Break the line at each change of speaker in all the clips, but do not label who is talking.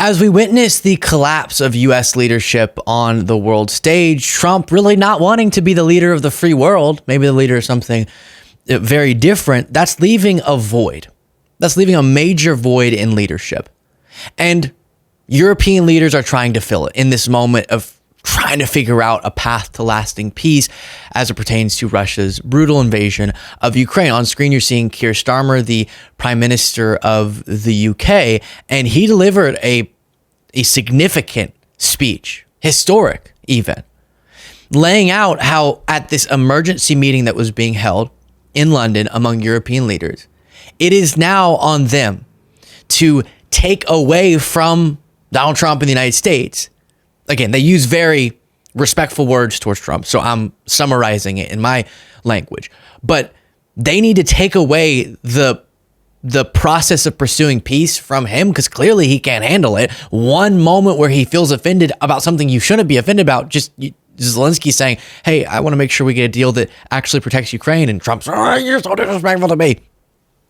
As we witness the collapse of U.S. leadership on the world stage, Trump really not wanting to be the leader of the free world, maybe the leader of something very different, that's leaving a void. That's leaving a major void in leadership. And European leaders are trying to fill it in this moment of trying to figure out a path to lasting peace as it pertains to Russia's brutal invasion of Ukraine. On screen, you're seeing Keir Starmer, the Prime Minister of the UK, and he delivered a significant speech, historic even, laying out how at this emergency meeting that was being held in London among European leaders, it is now on them to take away from Donald Trump in the United States. Again, they use very respectful words towards Trump, so I'm summarizing it in my language. But they need to take away the process of pursuing peace from him, because clearly he can't handle it. One moment where he feels offended about something you shouldn't be offended about, just Zelensky saying, hey, I want to make sure we get a deal that actually protects Ukraine. And Trump's, oh, you're so disrespectful to me.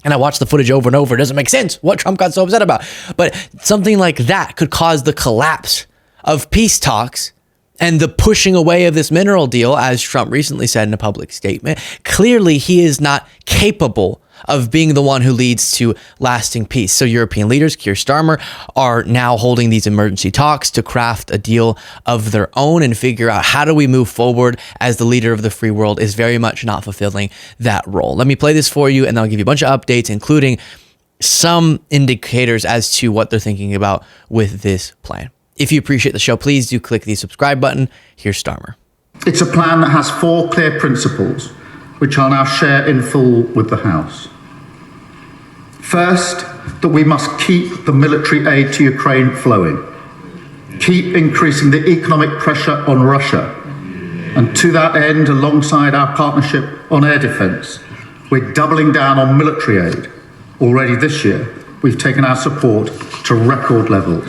And I watched the footage over and over. It doesn't make sense what Trump got so upset about. But something like that could cause the collapse of peace talks and the pushing away of this mineral deal, as Trump recently said in a public statement. Clearly, he is not capable of being the one who leads to lasting peace. So European leaders, Keir Starmer, are now holding these emergency talks to craft a deal of their own and figure out how do we move forward, as the leader of the free world is very much not fulfilling that role. Let me play this for you, and I'll give you a bunch of updates, including some indicators as to what they're thinking about with this plan. If you appreciate the show, please do click the subscribe button. Here's Starmer.
It's a plan that has 4 clear principles, which I'll now share in full with the House. First, that we must keep the military aid to Ukraine flowing, keep increasing the economic pressure on Russia, and to that end, alongside our partnership on air defence, we're doubling down on military aid. Already this year, we've taken our support to record levels.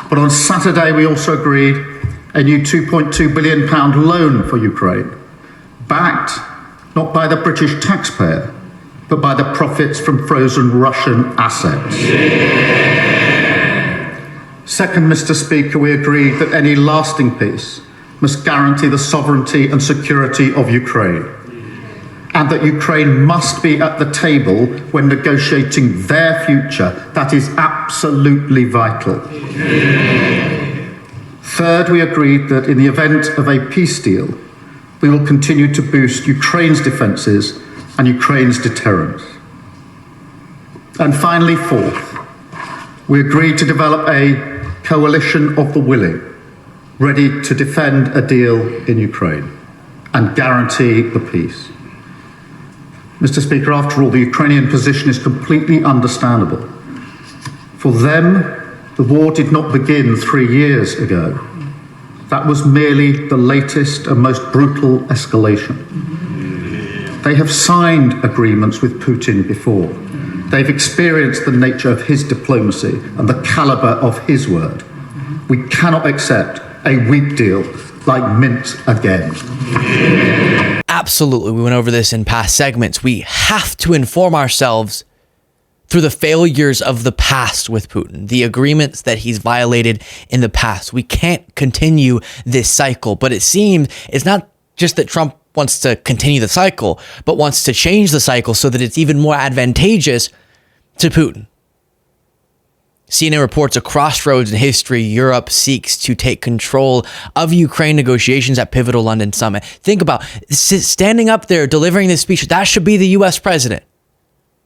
But on Saturday, we also agreed a new £2.2 billion loan for Ukraine, backed not by the British taxpayer, but by the profits from frozen Russian assets. Second, Mr. Speaker, we agreed that any lasting peace must guarantee the sovereignty and security of Ukraine, and that Ukraine must be at the table when negotiating their future. That is absolutely vital. Third, we agreed that in the event of a peace deal, we will continue to boost Ukraine's defences and Ukraine's deterrence. And finally, fourth, we agreed to develop a coalition of the willing, ready to defend a deal in Ukraine and guarantee the peace. Mr. Speaker, after all, the Ukrainian position is completely understandable. For them, the war did not begin 3 years ago. That was merely the latest and most brutal escalation. They have signed agreements with Putin before. They've experienced the nature of his diplomacy and the caliber of his word. We cannot accept a weak deal like Minsk again.
Absolutely. We went over this in past segments. We have to inform ourselves through the failures of the past with Putin, the agreements that he's violated in the past. We can't continue this cycle, but it seems it's not just that Trump wants to continue the cycle, but wants to change the cycle so that it's even more advantageous to Putin. CNN reports a crossroads in history. Europe seeks to take control of Ukraine negotiations at pivotal London summit. Think about standing up there, delivering this speech. That should be the U.S. president.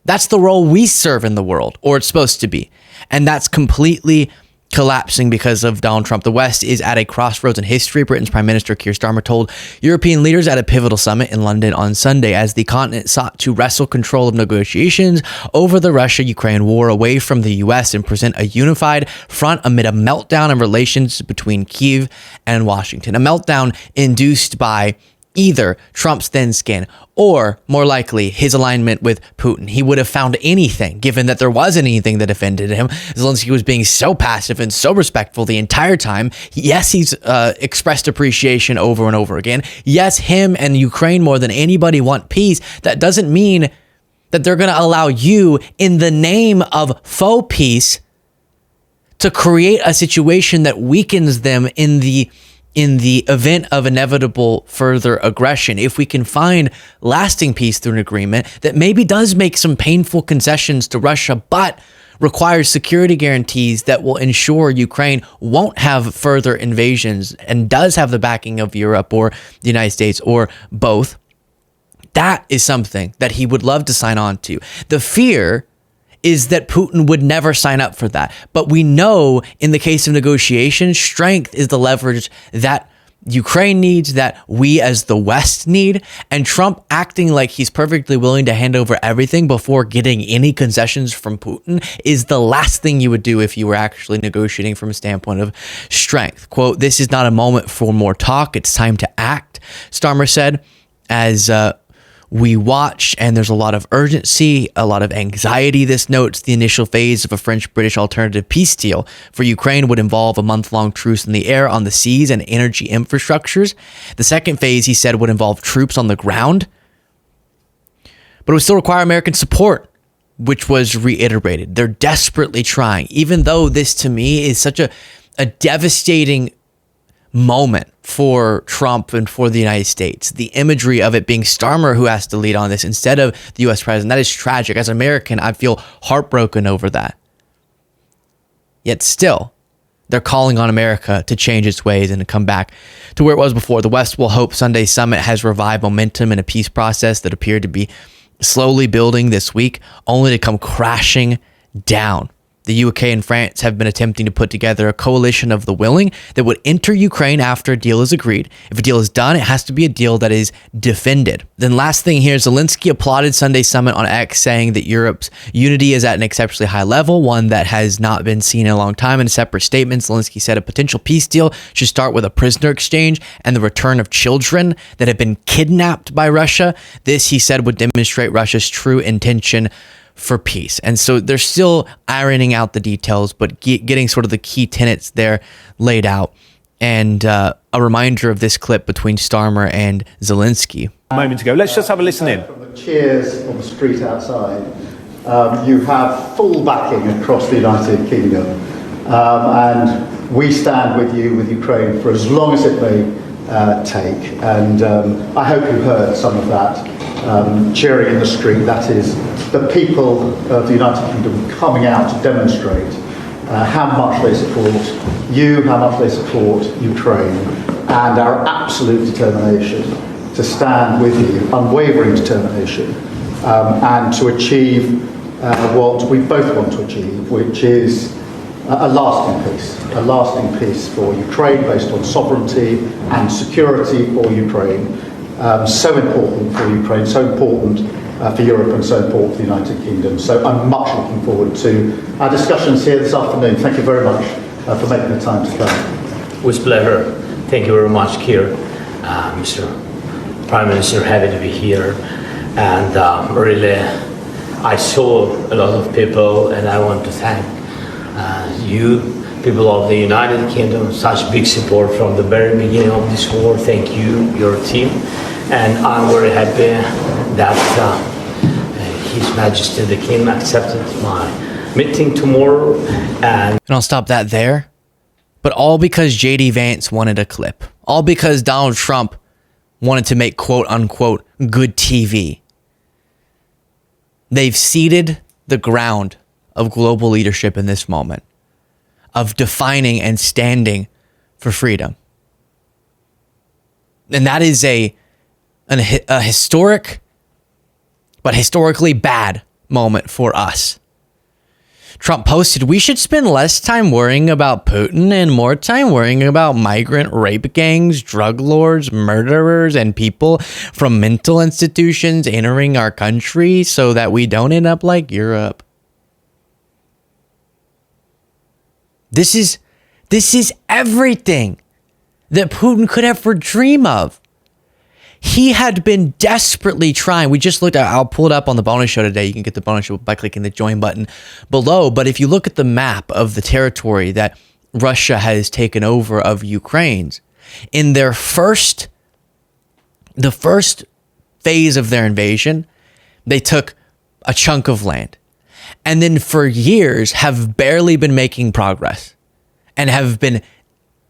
That's the role we serve in the world, or it's supposed to be. And that's completely collapsing because of Donald Trump. The West is at a crossroads in history. Britain's Prime Minister Keir Starmer told European leaders at a pivotal summit in London on Sunday as the continent sought to wrestle control of negotiations over the Russia-Ukraine war away from the U.S. and present a unified front amid a meltdown in relations between Kyiv and Washington. A meltdown induced by either Trump's thin skin or, more likely, his alignment with Putin. He would have found anything, given that there wasn't anything that offended him. Zelensky was being so passive and so respectful the entire time. Yes, he's expressed appreciation over and over again. Yes, him and Ukraine more than anybody want peace. That doesn't mean that they're going to allow you, in the name of faux peace, to create a situation that weakens them in the event of inevitable further aggression. If we can find lasting peace through an agreement that maybe does make some painful concessions to Russia, but requires security guarantees that will ensure Ukraine won't have further invasions and does have the backing of Europe or the United States or both, that is something that he would love to sign on to. The fear is that Putin would never sign up for that. But we know in the case of negotiations, strength is the leverage that Ukraine needs, that we as the West need. And Trump acting like he's perfectly willing to hand over everything before getting any concessions from Putin is the last thing you would do if you were actually negotiating from a standpoint of strength. Quote, "This is not a moment for more talk. It's time to act," Starmer said, as we watch, and there's a lot of urgency, a lot of anxiety. This notes the initial phase of a French-British alternative peace deal for Ukraine would involve a month-long truce in the air, on the seas, and energy infrastructures. The second phase, he said, would involve troops on the ground, but it would still require American support, which was reiterated. They're desperately trying, even though this to me is such a devastating moment for Trump and for the United States. The imagery of it being Starmer who has to lead on this instead of the US president, that is tragic. As an American, I feel heartbroken over that. Yet still, they're calling on America to change its ways and to come back to where it was before. The West will hope Sunday's summit has revived momentum in a peace process that appeared to be slowly building this week, only to come crashing down. The UK and France have been attempting to put together a coalition of the willing that would enter Ukraine after a deal is agreed. If a deal is done, it has to be a deal that is defended. Then last thing here, Zelensky applauded Sunday's summit on X, saying that Europe's unity is at an exceptionally high level, one that has not been seen in a long time. In a separate statement, Zelensky said a potential peace deal should start with a prisoner exchange and the return of children that have been kidnapped by Russia. This, he said, would demonstrate Russia's true intention for peace. And so they're still ironing out the details, but getting sort of the key tenets there laid out. And a reminder of this clip between Starmer and Zelensky.
A moment ago. Let's just have a listen in.
From the cheers on the street outside, you have full backing across the United Kingdom. And we stand with you, with Ukraine, for as long as it may take. And I hope you heard some of that cheering in the street. That is the people of the United Kingdom coming out to demonstrate how much they support you, how much they support Ukraine, and our absolute determination to stand with you, unwavering determination, and to achieve what we both want to achieve, which is a lasting peace for Ukraine based on sovereignty and security for Ukraine. So important for Ukraine, so important for Europe, and so important for the United Kingdom. So I'm much looking forward to our discussions here this afternoon. Thank you very much for making the time to come.
With pleasure. Thank you very much, Keir. Mr. Prime Minister, happy to be here. And really, I saw a lot of people, and I want to thank you, people of the United Kingdom, such big support from the very beginning of this war. Thank you, your team. And I'm very happy that His Majesty the King accepted my meeting tomorrow. And
I'll stop that there. But all because J.D. Vance wanted a clip. All because Donald Trump wanted to make quote unquote good TV. They've ceded the ground of global leadership in this moment, of defining and standing for freedom. And that is a historic, but historically bad moment for us. Trump posted, "We should spend less time worrying about Putin and more time worrying about migrant rape gangs, drug lords, murderers, and people from mental institutions entering our country so that we don't end up like Europe." This is everything that Putin could ever dream of. He had been desperately trying. We just looked at, I'll pull it up on the bonus show today. You can get the bonus show by clicking the join button below. But if you look at the map of the territory that Russia has taken over of Ukraine's, in their the first phase of their invasion, they took a chunk of land. and then for years have barely been making progress and have been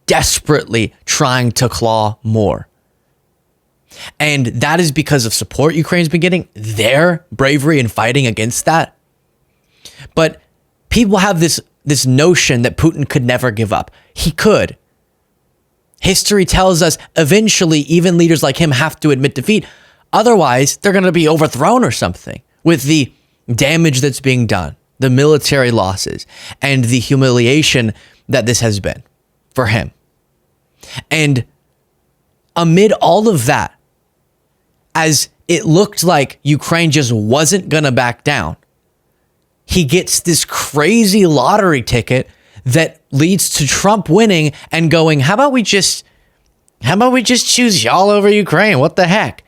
desperately trying to claw more. And that is because of support Ukraine's been getting, their bravery in fighting against that. But people have this notion that Putin could never give up. He could. History tells us eventually even leaders like him have to admit defeat. Otherwise, they're going to be overthrown or something with the damage that's being done, the military losses, and the humiliation that this has been for him. And amid all of that, as it looked like Ukraine just wasn't going to back down, he gets this crazy lottery ticket that leads to Trump winning and going, how about we just choose y'all over Ukraine? What the heck?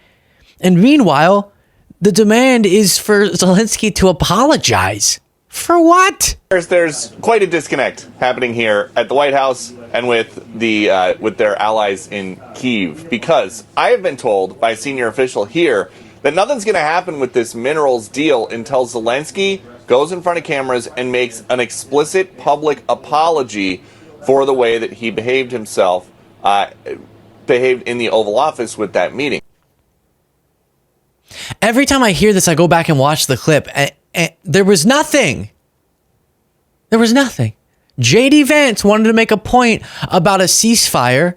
And meanwhile, the demand is for Zelensky to apologize. For what?
There's quite a disconnect happening here at the White House and with their allies in Kyiv, because I have been told by a senior official here that nothing's going to happen with this minerals deal until Zelensky goes in front of cameras and makes an explicit public apology for the way that he behaved in the Oval Office with that meeting.
Every time I hear this, I go back and watch the clip. There was nothing. There was nothing. J.D. Vance wanted to make a point about a ceasefire.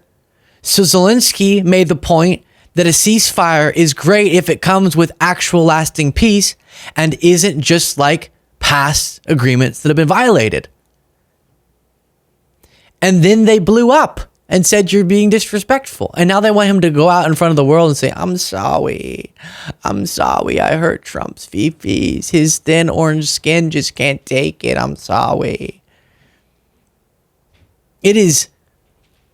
So Zelensky made the point that a ceasefire is great if it comes with actual lasting peace and isn't just like past agreements that have been violated. And then they blew up and said you're being disrespectful. And now they want him to go out in front of the world and say, I'm sorry. I hurt Trump's fifis. His thin orange skin just can't take it. I'm sorry. It is,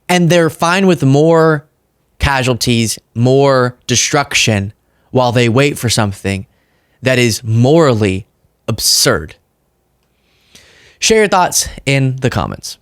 and they're fine with more casualties, more destruction while they wait for something that is morally absurd. Share your thoughts in the comments.